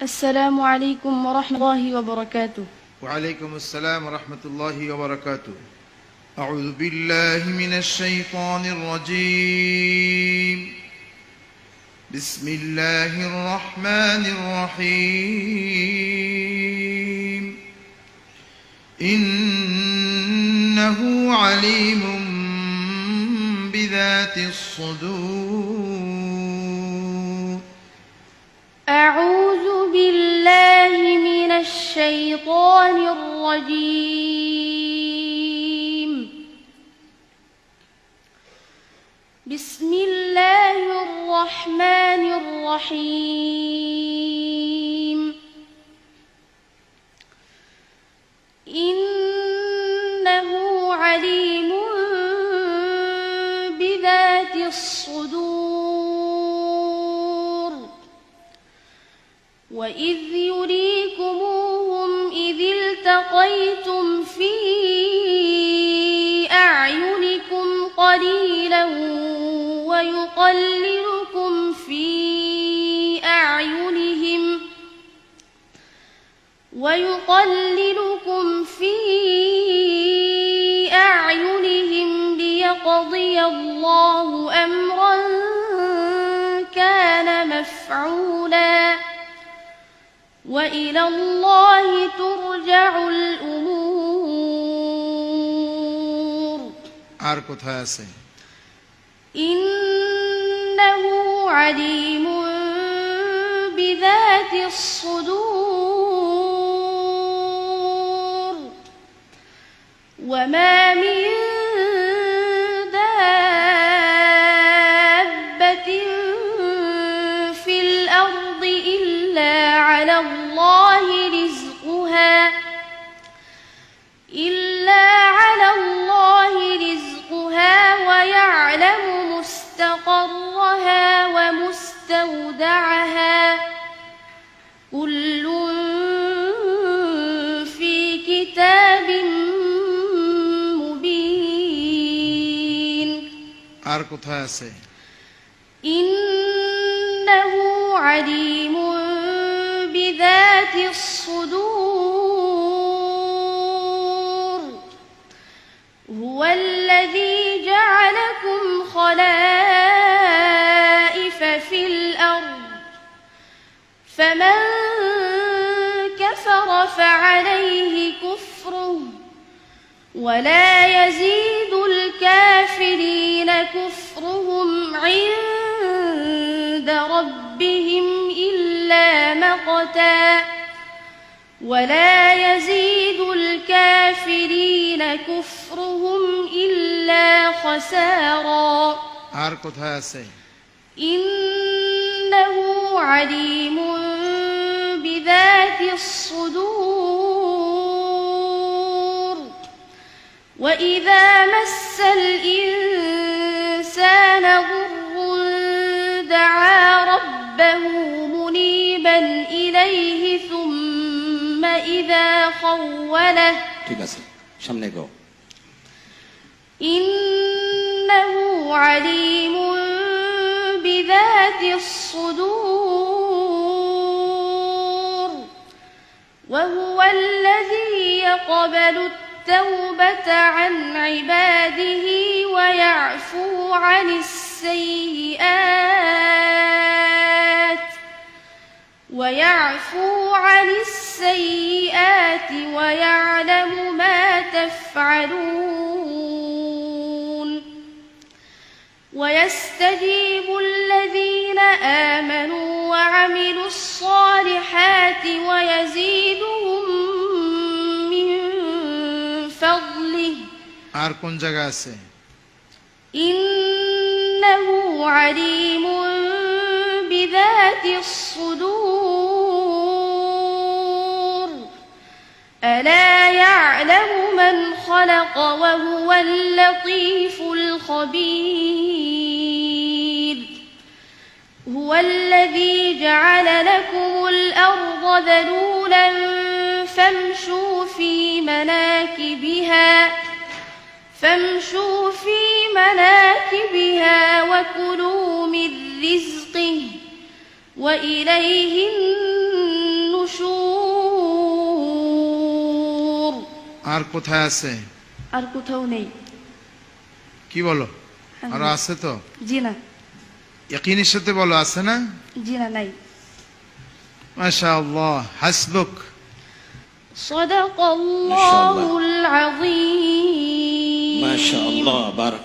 السلام عليكم ورحمة الله وبركاته. وعليكم السلام ورحمة الله وبركاته. أعوذ بالله من الشيطان الرجيم. بسم الله الرحمن الرحيم. إنه عليم بذات الصدور. أعوذ بالله من الشيطان الرجيم. بسم الله الرحمن الرحيم. إنه عليم بذات الصدور. وإذ يريكموهم إذ التقيتم في أعينكم قليلا ويقللكم في أعينهم ليقضي الله أمرا كان مفعولا وإلى الله ترجع الأمور. আর কোথায় আছে? إنه عليم بذات الصدور. وما من دابة في الأرض إلا على الله رزقها ويعلم مستقرها ومستودعها كل في كتاب مبين. আর কোথায় আছে? إنه عليم بذات الصدور. هو الذي جعلكم خلائف في الأرض فمن كفر فعليه كفره ولا يزيد الكافرين كفرهم عند ربهم إلا مقتا ولا يزيد الكافرين كفرهم إلا خسارا. আর কোথায় আছে? إنه عليم بذات الصدور. وإذا مس الإنسان ضر دعا ربه منيبا إليه ثم إذا خوله. ঠিক আছে, সামনে গো। إنه عليم بذات الصدور. وهو الذي يقبل التوبة عن عباده ويعفو عن السيئات ويعلم ما تفعلون. ويستجيب الذين آمنوا وعملوا الصالحات ويزيدهم من فضله. আর কোন জায়গা আছে? إنه عليم بذات الصدور. ألا يعلم من خلق وهو اللطيف الخبير. هو الذي جعل لكم الأرض ذلولا فامشوا في مناكبها وكلوا من رزقه وإليه আর কোথায় আছে? আর কোথাও নেই। কি বলো? আরো আছে তো? জি না। ইয়াকিনের সাথে বলো, আছে না? জি না, নাই। মাশাআল্লাহ। হাসবুক। صدق الله العظيم। মাশাআল্লাহ, বারাক